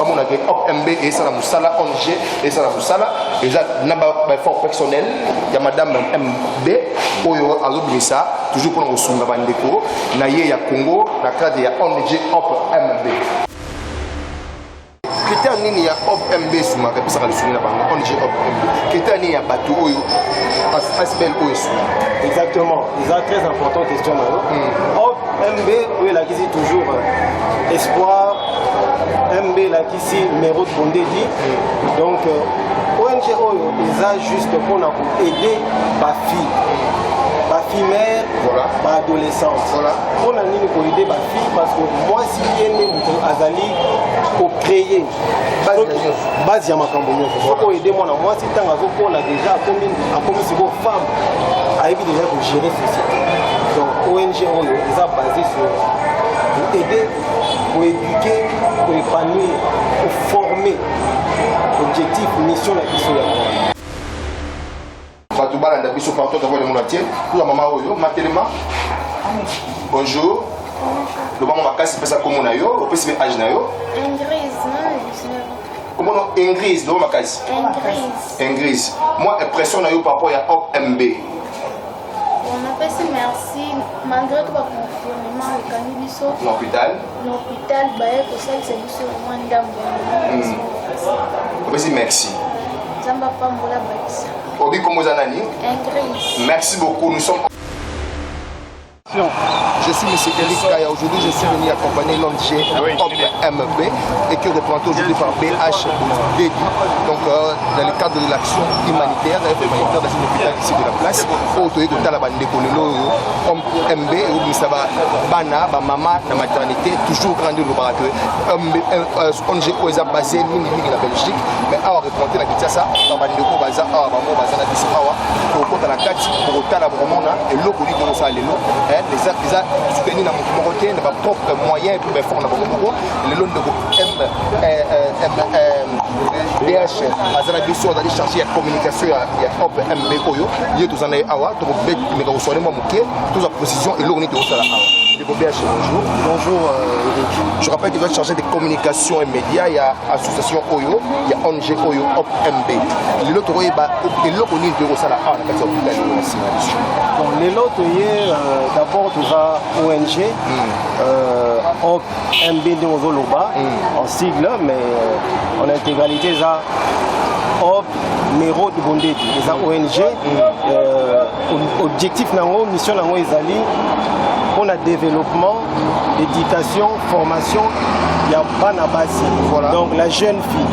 Comme on a dit, Hop MB et ça la Moussala, ONG et ça la Moussala. Et ça, n'a pas fort personnel. Il y a Madame MB, Oyo Azobimisa, toujours pour nous soumettre à Bandeko. Naye ya Congo, la classe de ONG Hop MB. Critère nini ya Hop MB suma ka pesa ka soumettre à ONG Hop MB. Critère nini ya Batou Oyo, Asbel Oyo suma. Exactement, c'est une très importante question. Hop MB, oui, là qui c'est toujours espoir. MB là qui c'est numéro de Bondedi. Donc ONG Oyo, ils a juste pour aider ma fille. Ma fille mère, voilà. Ma adolescente. Voilà. On a mis pour aider ma fille parce que moi si elle est Azali pour créer base ya makambo pour aider moi si tant on a déjà comme si vos femmes arrivent déjà pour gérer société. Donc ONG Oyo, ils a basé sur pour aider, pour éduquer, pour épanouir, pour former. Objectif, mission la question de bonjour. Le moment ma casse pesa comme on a yo, on peut se mettre âge na yo. Comment on Ingrid, le ma casse. Ingrid. Moi impression na yo par rapport à Hop MB. On appelle ça merci malgré tout pas confinement au canibiso. L'hôpital. L'hôpital baie pour ça c'est sur Rwanda. On peut dire merci. Zamba pas mola baïs. Obi comme Zanani. Ingrid. Merci beaucoup, nous sommes. Je suis M. Eric Kaya. Aujourd'hui, je suis venu accompagner l'ONG Hop MB et qui est représenté aujourd'hui par BHD. Donc, dans le cadre de l'action humanitaire, dans un hôpital ici de la place, autour de la bande de Kolelo, Hop MB, et ça va Bana, Maman, la maternité, toujours rendu le barak. ONG Oza basé, nous, la Belgique, mais à représenter la Kitasa, la bande de Kobaza, à Maman, Bazana, Bissawa, pour côté la Kati, pour côté la Bromona, et l'eau pour lui de Rosa Lelo. Les soutenir dans mon côté, dans propre moyen et puis ben fort dans mon côté. Le long de BH, Azana Bissou d'aller chercher la communication, il y a Hop MB Oyo, il y a tous en awa, tout le monde mais quand vous soyez moi mouké, toute la position et l'ornité au salaire. Bonjour. Bonjour Eric. Je rappelle qu'il va charger des communications et médias, il y a l'association Oyo, il y a ONG Oyo Hop MB. Les lots et l'autre on est de Rosala A, la personne bon, les lots d'abord tout ça ONG Hop MB de Ozoloba en sigle, mais en intégralité ça Hop Mero de Bondedi, les ONG. Objectif nango, mission nango ezali pour le développement, l'éducation, formation, il y a bana basi. Voilà. Donc la jeune fille.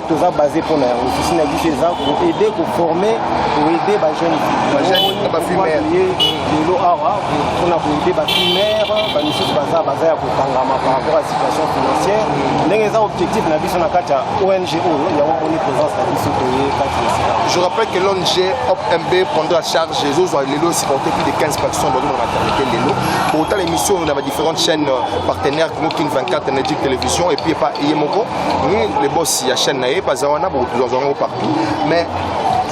Tout ça basé pour pour aider, pour former, pour aider les jeunes filles. La jeune fille pour aider les filles mères, par rapport à la situation financière. Les objectifs de la ONG, il y a une présence de je rappelle que l'ONG Hop MB prendra en charge les autres supporter plus de 15 personnes dans la maternité. Pour autant, l'émission, on a différentes chaînes partenaires comme Kin 24, Netflix Télévision et puis pas Yemoko. Les boss, il y a chaîne naïe, pas Zawana, pour nous en partout. Mais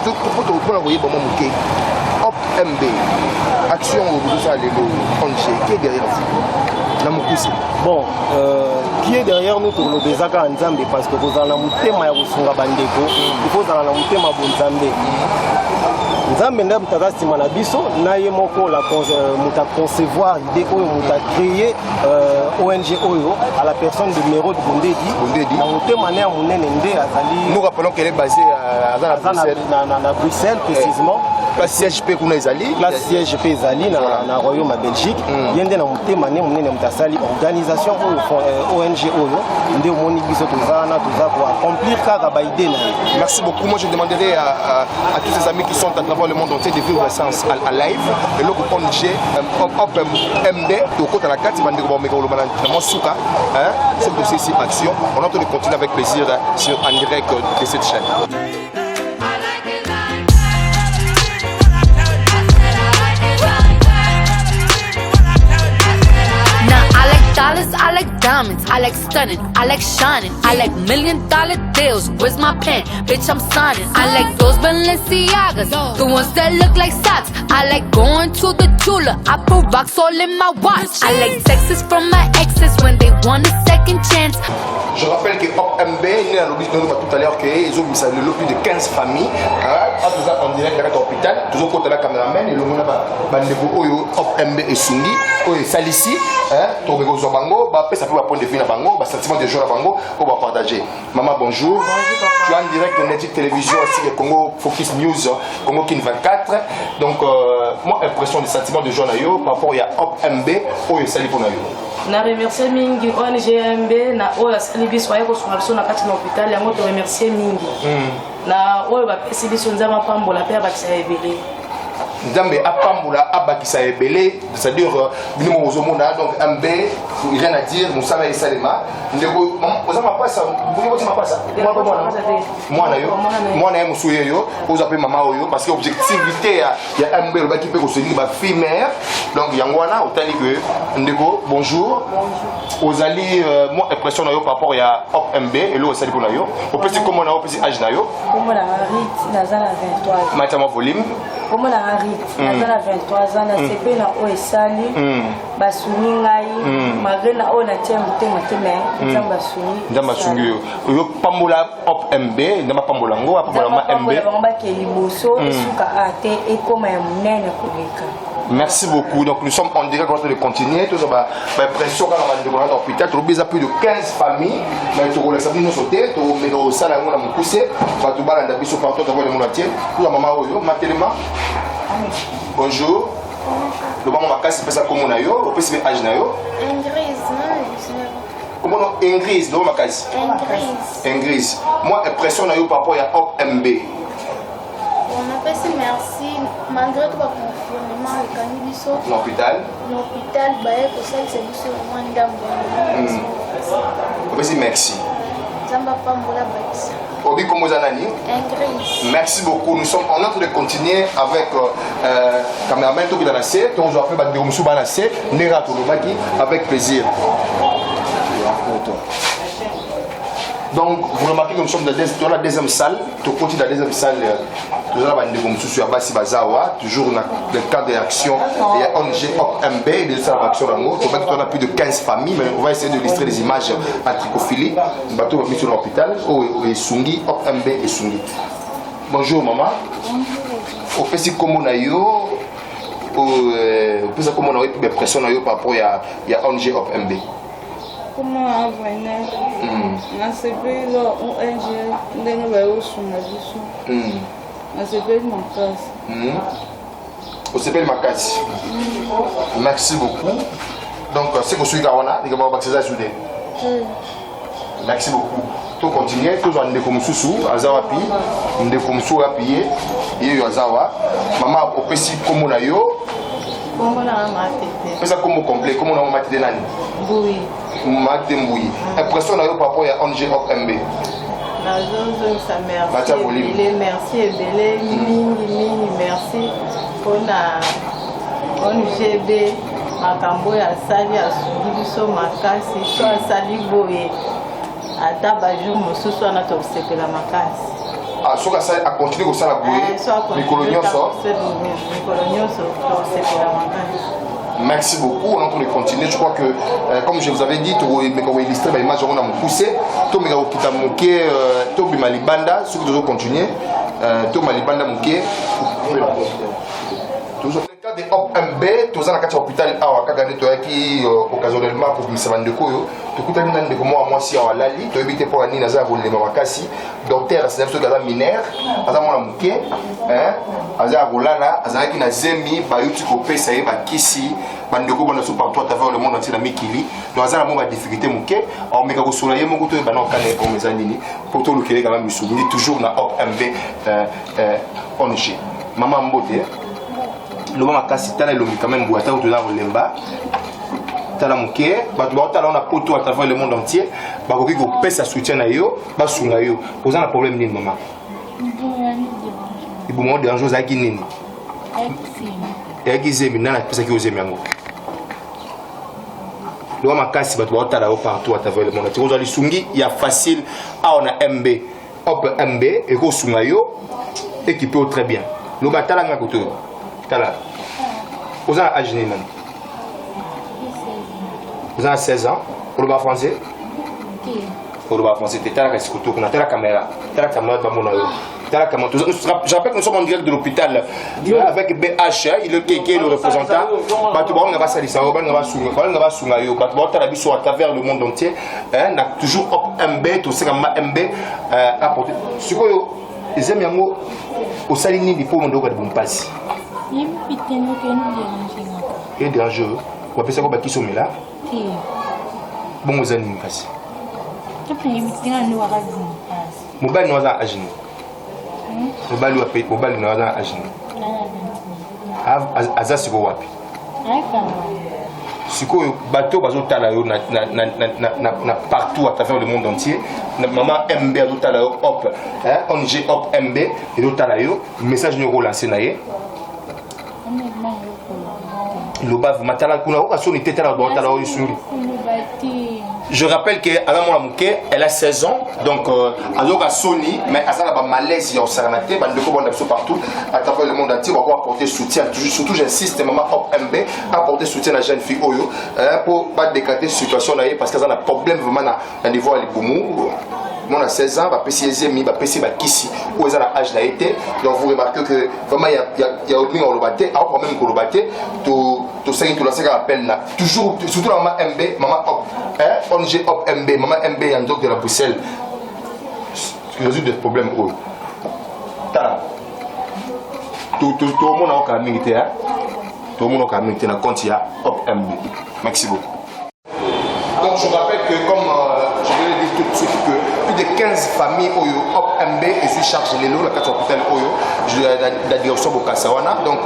tout le monde a envoyé Hop MB, action au ça les ONG, qui est derrière vous? Bon, qui est derrière nous pour le Bezaka Nzambe parce que vous avez un thème à Rusunga Bandeko, il faut avoir un thème à Bonzambe. Nzambe n'a pas de manabiso, n'a pas la concevoir l'idée où on a créé ONG Oyo à la personne de Mero de Bondedi. Nous rappelons qu'elle est basée à Bruxelles précisément. La CHP qu'on a zali. La CHP zali na Royaume Belgique. Yende na mutemane munene mutasali organisation ONG Oyo. Nde omoni biso tozana pour accomplir kaka baide na. Merci beaucoup. Moi je demanderai à tous ces amis qui sont à travers le monde entier de vivre l'essence à live. Et là pour ONG Hop MB au côté de la carte bande ko meko lo bana mo suka hein c'est dossier ici action. On entend de continuer avec plaisir en direct de cette chaîne. Dollars, I like diamonds, I like stunning, I like shining, I like $1 million deals. Where's my pen? Bitch, I'm signing. I like those Balenciagas, the ones that look like socks. I like going to the jeweler, I put rocks all in my watch. I like texts from my exes when they want a second chance. nous avons dit tout à l'heure qu'ils ont mis plus de 15 familles. En direct à l'hôpital, tous au côté de la caméraman, et le monde a Hop MB et Sungi, et Salissi, tu as Bango, ça peut prendre des filles à Bango, sentiment de joie à Bango, on va partager. Maman, bonjour. Bonjour, papa. Tu es en direct de Netflix Télévision, aussi le Congo Focus News, Congo Kin 24. Donc, moi, impression de sentiment de joie par rapport à Hop MB, et Salissi pour nous. Na remercier mingi ONG na oyo asali biso aye kosunga biso na kati na hôpital yango to remercier mingi na oyo bapesi biso nzambe apambola mpe abakisa ebele Nzambe apambola abakisa ebele, c'est-à-dire bino mozomona donc MB rien à dire musala esalema ndeko ozama pasa buki boti mapasa mwana yo musuye yo ozape mama oyo parce que objectivité ya MB lobaki pe ko seni ba fille mère donc yango wana otali que ndeko bonjour ozali moi impression na yo par rapport ya Hop MB et lo osali pour na yo opesi comment na opesi âge na yo comme la Rit nazala 23 ans matama volume comme la Rit nazala 23 ans na CP na o esali basuni ngai malgré na o na tia mutema teme nzamba suni nzamba sungi yo pambola Hop MB ndamba pambola ngo apambola ma MB ba ke liboso esuka ate ekoma ya munene koleka. Merci beaucoup. Donc nous sommes en direct de continuer. Tout ça va pression quand on va dans l'hôpital. Tout le plus de 15 familles. Mais tout le monde sauter. Tout le monde ça là on a mon poussé. Va tout balancer biso partout dans le monde entier. Tout la maman oyo matellement. Bonjour. Le maman ma casse ça comme on a yo. On peut se mettre âge na yo. Comment on Ingrid non ma casse. Ingrid. Moi impression na yo par rapport à Hop MB. On appelle ça merci malgré tout le confinement le canibiso L'hôpital baye ko salisa biso mwanda mbona merci merci zamba pambola bakisa Obi Komozanani. Merci beaucoup. Nous sommes en train de continuer avec cameraman Tobi Danase. On va faire des Moussou Banase. Nera Tolomaki avec plaisir. Donc, vous remarquez que nous sommes dans la deuxième salle. Tout côté de la deuxième salle, nous avons des Moussou sur Abassi Bazawa. Toujours dans le cadre de l'action. Il y a ONG Hop MB, de la action d'amour. On a plus de 15 familles, mais on va essayer de illustrer les images à tricophilie. Le bateau va mis sur l'hôpital. Et Sungi, Hop MB et Sungi. Bonjour maman. Au fait, c'est comme on a eu. Au fait, comme on a eu des pressions par rapport à ONG Hop MB. Comment avenir na CP lo ONG ndenge ba osuna biso na CP makasi au CP makasi merci beaucoup donc c'est que celui Gawana il va baptiser soudé merci beaucoup tout continuer tout en ndeko mususu azawapi ndeko mususu apiye yeyo azawa mama opesi komo na yo komo na matete pesa komo complet komo na matete nani oui Magde Mbouyi. Impression par rapport à ONG Hop MB. La zone ça merci. Merci Ebele, mingi merci pour la ONG makambo ya sali asubi biso makasi so asali boye ata bajour mosusu wana tokosepela makasi. Ah, soka ça a continué comme ça la boye. Mikolo nyonso tokosepela makasi. Merci beaucoup, on est en train de continuer. Je crois que, comme je vous avais dit, tu as illustré l'image, on a poussé. Tu as moqué, tu as malibanda, ceux qui doivent continuer. Tu as malibanda moqué. Toujours. Dans le cas de Hop MB, tu as un hôpital qui occasionnellement pour me de Koyo. Tu as un moi si on a lali, tu as évité pour Annie Nazar Volé Mamakasi. Docteur, c'est un peu de mineur, Azamona Mouké, Azar Rolana, Azaraki Nazemi, Bayuti Kopé, Saïe, Bakisi, Bandeko Bonassou partout à travers le monde entier dans Mikili. Donc Azar a une difficulté Mouké, on met au soleil, mon couteau, Banan Kane, pour mes années, pour tout le Québec, quand même, toujours dans Hop MB, ONG. Maman Mbote. Le moment makasi tala le quand même boita ou dans lemba tala muke ba tu ba tala on a poto à travers le monde entier ba ko ko pesa soutien na yo ba sunga yo posant un problème ni maman il vous montre dérange za ki nini et zemi na pesa ki ozemi yango le moment makasi ba tu ba tala partout à travers le monde entier ozali sungi ya facile a on a MB Hop MB et ko sunga yo équipé très bien le batala nga koto Tala. Vous avez âge nini? Vous avez 16 ans. Vous parlez français? Au français, tu as la caméra. Je rappelle que nous sommes en direct de l'hôpital avec BH, il est le représentant. À travers le monde entier, on a toujours MB, tout ça, MB apporté. Ce que les amis au salini du pauvre de Bompazi. Il y a des enjeux. On appelle ça comme qui sont là. Bon, vous avez une passe. Mobile nous a agi. Mobile nous a payé. Mobile nous a agi. Aza siko wapi. Siko bateau bazo talayo na partout à travers le monde entier. Maman MB azo talayo hop. ONG hop MB et do talayo message nous relancer naie. Je rappelle qu'elle a 16 ans, donc elle a Sony, mais elle a malaise, elle a partout, à travers le monde entier, on va apporter soutien. Surtout, j'insiste, maman MB, apporter soutien à la jeune fille Oyo, pour ne pas déclarer cette situation parce qu'elle a un problème vraiment à niveau à l'Iboumou. Nous on a 16 ans, on PC Kisi, où ils ont l'âge d'été. Donc vous remarquez que vraiment il y a autre chose à l'obaté, à problème qu'on l'obaté, tout ça qui appelle là. Toujours, surtout la maman MB, maman Hop, ONG Hop MB, maman MB en dehors de la Bruxelles. Ce qui résout des problèmes. Tout le monde a milité, tout le monde a milité dans le compte, il y a Hop MB. Merci beaucoup. Donc je rappelle que comme je vais le dire tout de suite que plus de 15 familles Oyo Hop MB et suis chargé les lots la carte hôpital Oyo la direction Bokasawana donc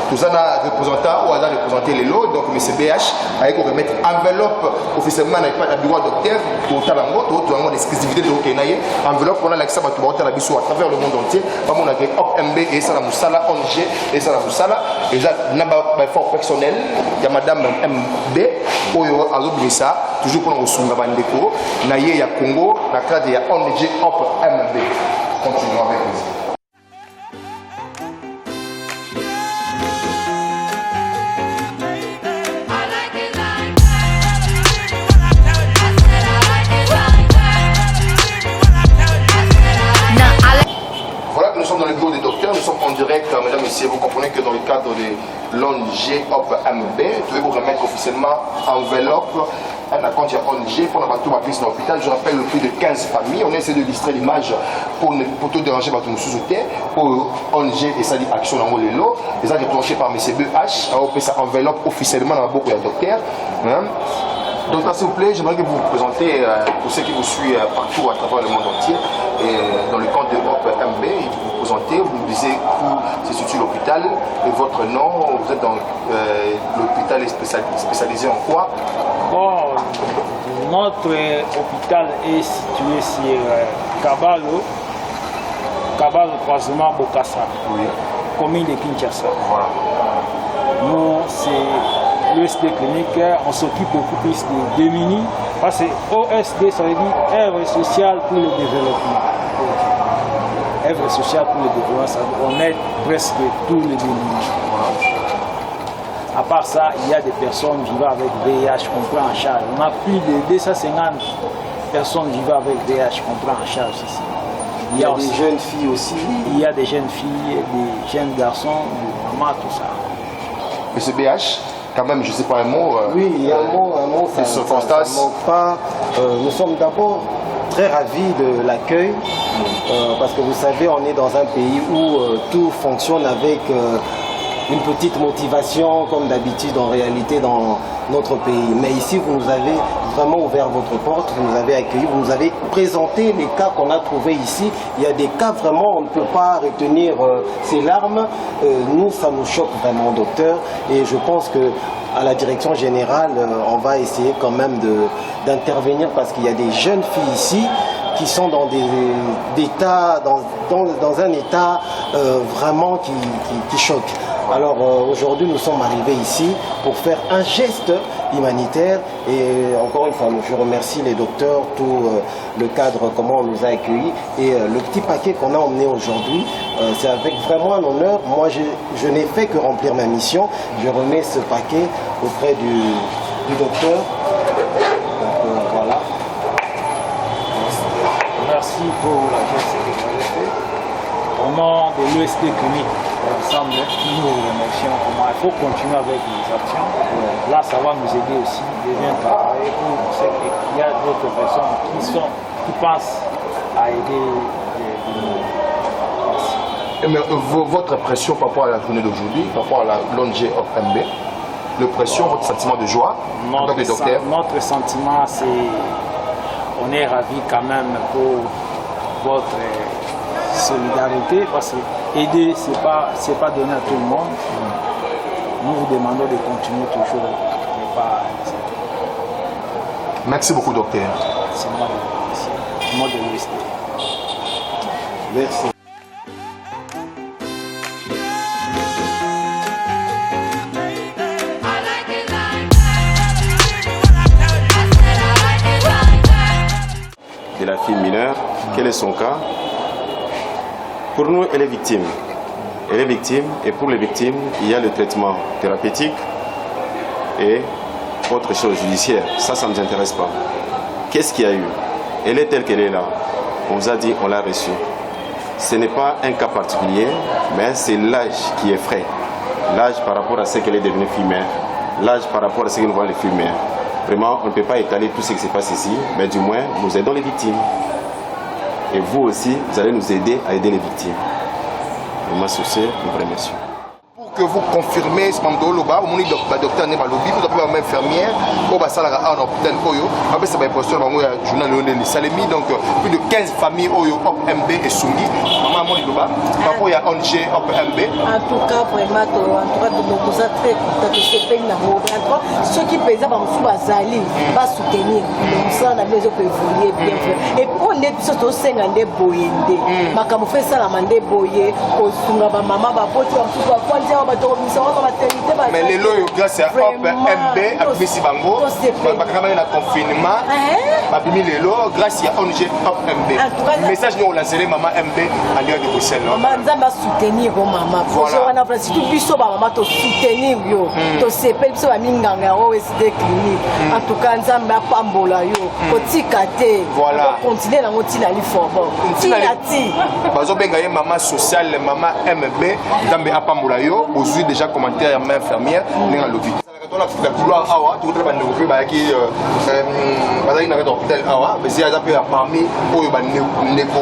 nous avons représentant ou avons représenté les lots donc M. BH avec on remettre enveloppe officiellement avec pas de bureau docteur pour talango tout le monde exclusivité de Kenaye enveloppe on a l'accès à tout à travers le monde entier pas mon avec Hop MB et ça la Moussala ONG et ça la Moussala et ça n'a pas fort personnel il y a madame MB Oyo Azobisa toujours pour nous soutenir bandeko naye ya Congo la classe ya ONG Hop MB. Continuons avec vous. Voilà que nous sommes dans le bureau des docteurs, nous sommes en direct, mesdames et messieurs, vous comprenez que dans le cadre de l'ONG Hop MB, je vais vous remettre officiellement enveloppe un compte ONG pour la tout ma dans l'hôpital. Je rappelle le plus de 15 familles. On essaie de distraire l'image pour tout déranger par tout nous sous-souter. Pour ONG et ça dit action dans les lots. Les a déclenché par M. BH. On fait sa enveloppe officiellement dans la boucle du docteur. Donc s'il vous plaît, j'aimerais que vous vous présentez pour ceux qui vous suivent partout à travers le monde entier. Et dans le compte de Hop MB, vous vous présentez, vous nous disiez où se situe l'hôpital et votre nom. Vous êtes dans l'hôpital spécialisé en quoi? Bon, notre hôpital est situé sur Kabalo, croisement Bokassa, oui. Commune de Kinshasa. Voilà. Nous, c'est l'OSD clinique, on s'occupe beaucoup plus des démunis, parce que OSD, ça veut dire œuvre sociale pour le développement. Œuvre sociale pour le développement, ça veut dire on aide presque tous les démunis. Voilà. À part ça, il y a des personnes vivant avec VIH qu'on prend en charge. On a plus de 250 personnes vivant avec VIH qu'on prend en charge ici. Il y a des jeunes filles aussi. Il y a des jeunes filles, des jeunes garçons, des mamans, tout ça. Et ce BH, quand même, je ne sais pas un mot. Oui, il y a un mot, ça ne manque pas. Nous sommes d'abord très ravis de l'accueil, parce que vous savez, on est dans un pays où tout fonctionne avec une petite motivation, comme d'habitude en réalité dans notre pays. Mais ici, vous nous avez vraiment ouvert votre porte, vous nous avez accueillis, vous nous avez présenté les cas qu'on a trouvés ici. Il y a des cas vraiment, on ne peut pas retenir ces larmes. Nous, ça nous choque vraiment, docteur. Et je pense que à la direction générale, on va essayer quand même d'intervenir parce qu'il y a des jeunes filles ici qui sont dans dans un état vraiment qui choque. Alors aujourd'hui nous sommes arrivés ici pour faire un geste humanitaire et encore une fois je remercie les docteurs, tout le cadre, comment on nous a accueillis et le petit paquet qu'on a emmené aujourd'hui, c'est avec vraiment un honneur. Moi je n'ai fait que remplir ma mission, je remets ce paquet auprès du docteur. Donc, voilà. merci pour la geste que vous avez fait. Au nom de l'ESD clinique, ensemble, nous vous remercions. Il faut continuer avec les actions. Là, ça va nous aider aussi de bien travailler pour on sait qu'il y a d'autres personnes qui pensent à aider les Mais votre impression par rapport à la journée d'aujourd'hui, par rapport à l'ONG OPMB, l'impression, votre sentiment de joie en tant que docteur? Notre sentiment, c'est on est ravis quand même pour votre solidarité, parce que aider, ce n'est pas donner à tout le monde. Nous vous demandons de continuer toujours, mais pas. Merci beaucoup, docteur. C'est moi de l'USD. Merci. De la fille mineure, quel est son cas? Pour nous, elle est victime. Elle est victime, et pour les victimes, il y a le traitement thérapeutique et autre chose judiciaire. Ça ne nous intéresse pas. Qu'est-ce qu'il y a eu? Elle est telle qu'elle est là. On vous a dit, on l'a reçue. Ce n'est pas un cas particulier, mais c'est l'âge qui est frais. L'âge par rapport à ce qu'elle est devenue fille mère. L'âge par rapport à ce que nous voyons les filles mères. Vraiment, on ne peut pas étaler tout ce qui se passe ici, mais du moins, nous aidons les victimes. Et vous aussi, vous allez nous aider à aider les victimes. Et moi, sur ce, nous vous remercions. Pour que vous confirmez ce moment là, au moment où le docteur n'est pas lobby, vous avez une infirmière, au bassin à l'hôpital Oyo, après c'est un poste dans le journal de Salemi, donc plus de 15 familles Oyo, OPMB et Sungi, maman Moni Loba, par rapport à ONG OPMB. En tout cas, vraiment, nous sommes très contents de ce pays. Ceux qui pèsent par nous, Bazali, va soutenir. Nous sommes dans la maison pour évoluer bien fait. Et pour les autres, c'est un des boyés. Ma camouflé ça la mandé boyé, au Sunga, maman, bapote, mais les lois, grâce à OPMB, à Bimisi Bango, la confinement, à Bimi les lois, grâce à ONG OPMB. Le message nous l'a lancé maman MB à l'heure de Bruxelles. Maman, nous allons soutenir maman. Voilà. Si tout biso maman, tu soutenir yo, tu sais pas biso minganga OSD clinique. En tout cas, nous allons pambola yo, kotikate. Voilà. Continuer dans notre tila li forbo. Tilati. Bazo bengaye maman sociale, maman MB, dambe apambola yo. Aujourd'hui déjà commentaire à ma infirmière n'est en lobby. La couloir awa, tout le monde ne peut pas qui bazali na hôpital awa, mais c'est à peu parmi oyo ba neko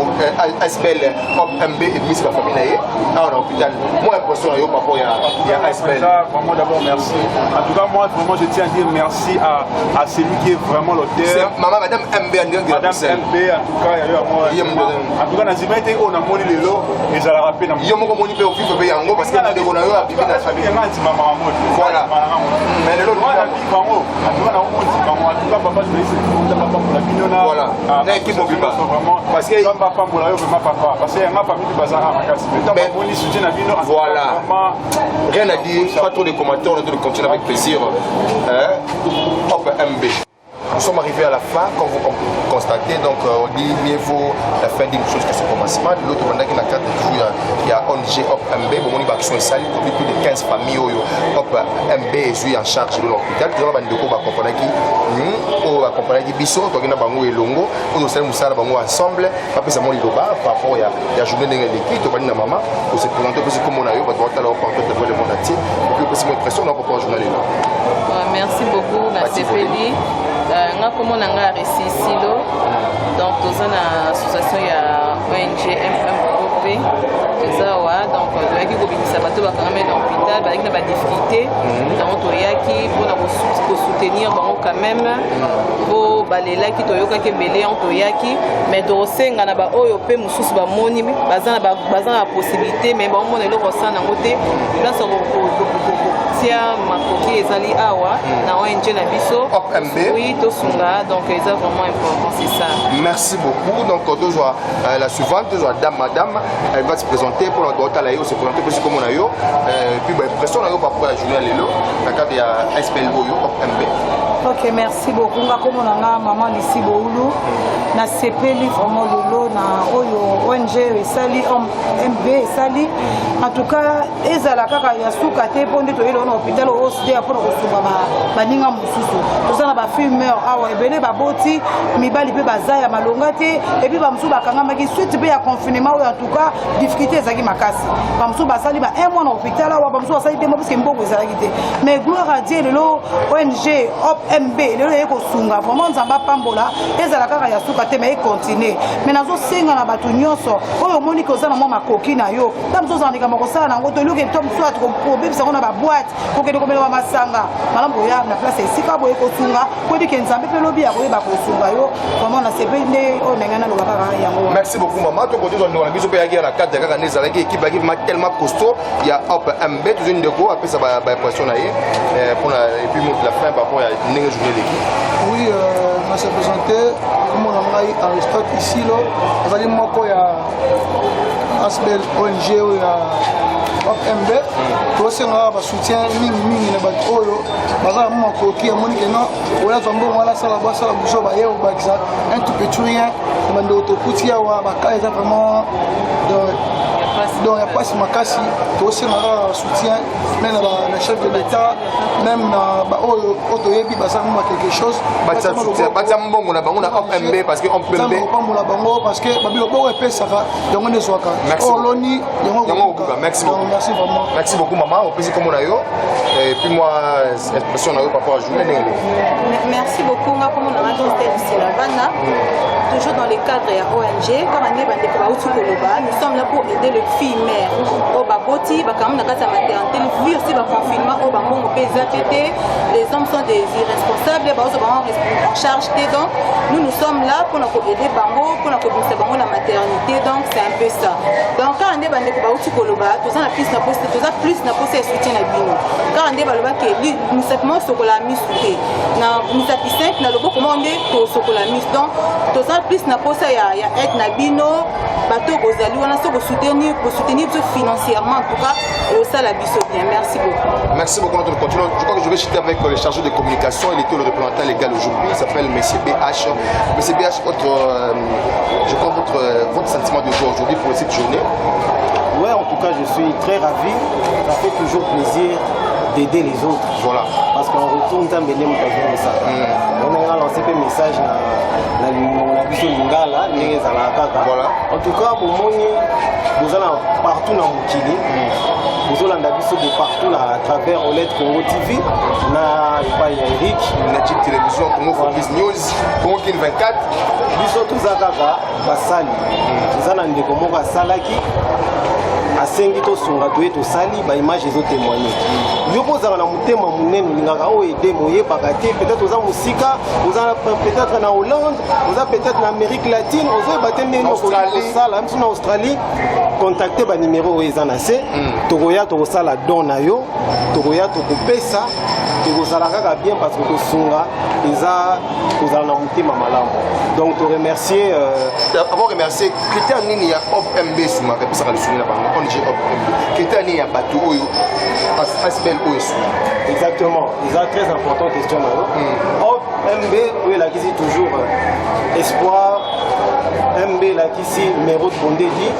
ASBL OPMB et Miss la famille naie à l'hôpital. Moi impression yo par rapport à ASBL. Vraiment d'abord merci. En tout cas moi vraiment je tiens à dire merci à celui qui est vraiment l'auteur. C'est maman madame MB en Madame MB en tout cas il y a moi. En tout cas na zimete on a moni lelo et ça la rappelle. Yo moko moni pe au fife pe yango parce que on a eu à bibi na famille. Voilà. Mais le lot voilà. l'équipe mobile parce que voilà, rien à dire, pas trop de commentaires, on doit continuer avec plaisir. OPMB. Nous sommes arrivés à la fin, comme vous constatez, donc on dit mieux vaut la fin d'une chose que ce commencement. De l'autre, on a une carte de jour, il y a ONG OPMB, bon, on y va action et salut, comme plus de 15 familles OPMB est en charge de l'hôpital. Nous avons des accompagnés qui biso, donc on a bango et longo, on a nous ça bango ensemble, après ça mon lidoba par rapport à la journée de l'équipe, on a maman, pour se présenter aussi comme on a eu, on va alors porter le monde entier, et puis aussi mon impression, on a pour journal là. Merci beaucoup, la CPD. Nga comme on a réussi ici donc dans une association il y a ONG MMOP donc il y a qui ça va tout dans l'hôpital avec des difficultés donc il y a qui pour soutenir quand même pour balela qui toyoka qui belé on toyaki mais dossier ngana ba oyo pe mususu ba moni bazana la possibilité mais bon on est le ressent na côté place tia makoki ezali awa na ONG na biso oui to sunga donc c'est vraiment important c'est ça. Merci beaucoup. Donc toujours la suivante toujours madame elle va se présenter pour la droite là se présenter aussi comme on a eu puis impression là par rapport à la journée là la carte de SPL OPMB. Ok, merci beaucoup. Comme on a maman ici, Boulou, na sepeli vraiment lolo na oyo ONG esali MB esali. En tout cas, ezala kaka ya suka te ponde to yelo na hôpital au OSD apona ko suba ba ninga mususu. To sana ba fumeur awa ebele ba boti mibali pe bazaya malonga te et puis ba musu ba kanga maki suite be ya confinement ou en tout cas difficulté ezaki makasi. Ba musu ba sali ba un mois na hôpital awa ba musu ba sali te parce que mboko ezalaki te. Mais gloire à Dieu lelo ONG MB lelo yeko sunga vraiment nzamba pambola ezala kaka ya suka te mais continuer. Mais nazo senga na batu nyonso oyo moni ko za na mo makoki na yo. Tamzo za ndika moko sala na ngoto luke tom soit ko bebisa ko na ba boîte ko ke ko mela masanga. Malambo ya na place esika boye ko sunga ko di ke nzambe pe lobi ya ko ba ko sunga yo. Vraiment na sepende o nengana lo kaka yango. Merci beaucoup maman. To continue dans biso pe ya na cadre kaka nezala ki équipe qui est tellement costaud. Il y a hop MB tout une déco après ça ba impression na ye pour et puis la fin par rapport à une journée l'équipe. Oui, on s'est présenté comme on a en restaurant ici là, on a dit moi quoi ya Asbel ONG ou ya MB, tout ça on a soutien mingi na bato oyo, baza mo koki amoni que non, on a zombo wala sala buso ba yeo ba ça, un tout petit rien, mande autokutia wa ba ka est vraiment donc il n'y a pas de makasi, tout ça on a soutien, même le chef de l'État, même Otoyebi, quelque chose. Mbongo na bango na MB parce que on peut MB. Parce que Babilo est ça donc on est soit Oloni, merci beaucoup. Merci vraiment. Merci beaucoup maman, au plaisir comme on a eu. Et puis moi, impression on a eu par rapport à journée. Merci beaucoup, on a comme on a toujours dans les cadres et ONG, comme on est nous sommes là pour aider les filles mères. Au Baboti, quand on a la maternité, vu aussi le confinement, au Bamon, au PZPT, les hommes sont des irresponsables, en charge. Donc, nous sommes là pour aider Bango, pour la maternité. Donc, c'est un peu ça. Donc, quand on est dans les Baboti Koloba, tout ça, plus n'a pas soutien à Bino. Quand on est dans le bac, nous savons ce qu'on a mis sous thé. Nous avons 5, nous avons commandé ce qu'on a mis. Donc, tout ça, plus n'a pas ça, il y a aide à Bino, bateau Gozali, on a ce qu'on soutenir financièrement, en tout cas, et ça, la biseau bien. Merci beaucoup. Merci beaucoup. Notre continue. Je crois que je vais chuter avec le chargé de communication. Il était le représentant légal aujourd'hui. Il s'appelle M. BH. M. BH, je crois votre sentiment de jour aujourd'hui pour cette journée. Ouais, en tout cas, je suis très ravi. Ça fait toujours plaisir d'aider les autres. Voilà. Parce qu'on retourne dans les ça. On a lancé un message dans la Lingala, voilà. En tout cas, pour moi, vous allez partout dans le Kili. Vous allez de partout à travers OLED Congo TV, na Eric, Native Télévision, Congo Focus News, Congo Kin 24. Biso tuzakaka basali. Tuzana ndeko moko asalaki. Asengi to sunga to eto sali ba image ezo témoigner. Yo pozanga na mutema munene lingaka o aider moye bakate peut-être oza musika, oza peut-être na Hollande, oza peut-être na Amérique latine, oza batende no ko sala même en Australie, contacter ba numéro eza na se, tokoya to sala don na yo, tokoya to kopesa, to sala kaka bien parce que to sunga eza kozala na mutema malamu. Donc to remercier avant remercier critère nini ya OMB suma ka pesa ka lusuni na bango on dit OMB critère nini ya bato oyo aspect oyo suma exactement c'est une très importante question là OMB oyo la kisi toujours espoir MB la kisi numéro de Bondeli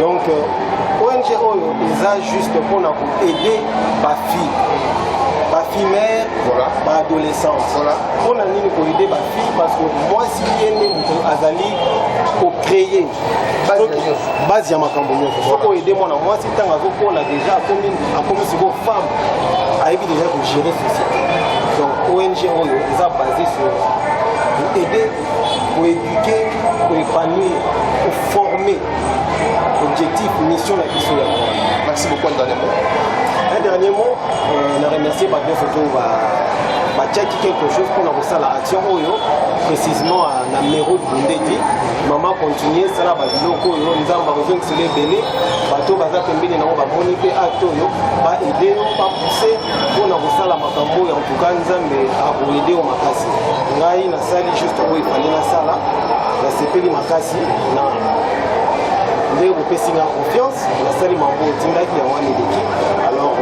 donc ONG oyo eza juste pour aider ba fille mère, voilà. Ma adolescente. Voilà. On a dit pour aider ma fille parce que moi si elle est azali pour créer base ya makambo nyonso. Pour aider moi si tant azoko on a déjà comme si vos femmes a déjà pour gérer société. Donc ONG oyo est basé sur pour aider, pour éduquer, pour épanouir, pour former. Objectif, mission la question. Merci beaucoup un dernier mot. Un dernier mot, on a remercié par bien surtout Tchaki quelque chose pour la action précisément à la numéro de Bondedi. Maman continue, ça là, nous avons besoin de se lever, bateau baza pembeni na ba monipe atoyo ba aider pas pousser pour na kosala makambo en tout cas nzambe a aider au makasi. Ngai na sali juste pour ifali na sala, la sepeli makasi na ndeko pesi na confiance, la sali mambo tindaki ya wana l'équipe. Alors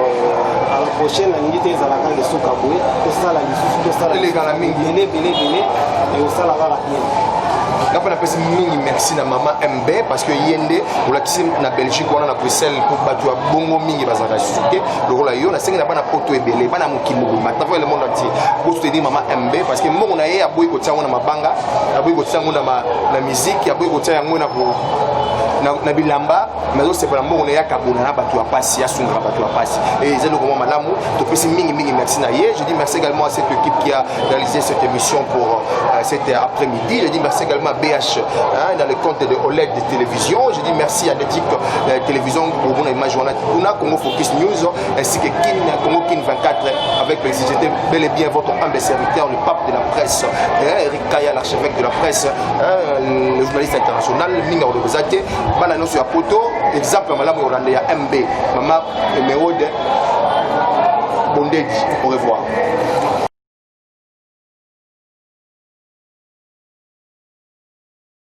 la prochaine année te ezalaka lisuka boye tosala lisusu tosala elekala mingi belé et osala kaka bien. Ngapa napesi mingi merci na mama MB parce que yende olakisi na Belgique wana na Bruxelles pour batu ya bongo mingi bazaka suke lokola yo na sengi na bana poto ebele bana mokili mobima travers le monde entier pour soutenir mama MB parce que mbongo na ye aboyi kotia ngo na mabanga aboyi kotia ngo na musique aboyi kotia yango na bilamba mais aussi pour la mbongo na yaka bona na batu ya pasi ya sunga batu ya pasi et c'est le moment malamu to pesi mingi merci na ye. Je dis merci également à cette équipe qui a réalisé cette émission pour cet après-midi. Je dis merci également à BH dans le compte de OLED de télévision. Je dis merci à Netic Télévision pour mon image journal Congo Focus News ainsi que Congo Kin 24 avec l'exigité bel et bien votre humble serviteur, le pape de la presse, Eric Kaya, l'archevêque de la presse, le journaliste international, Minga Odobozate, Malano sur Poto, exemple Malam Orande à MB, Maman Emerode Bondedi. Au revoir.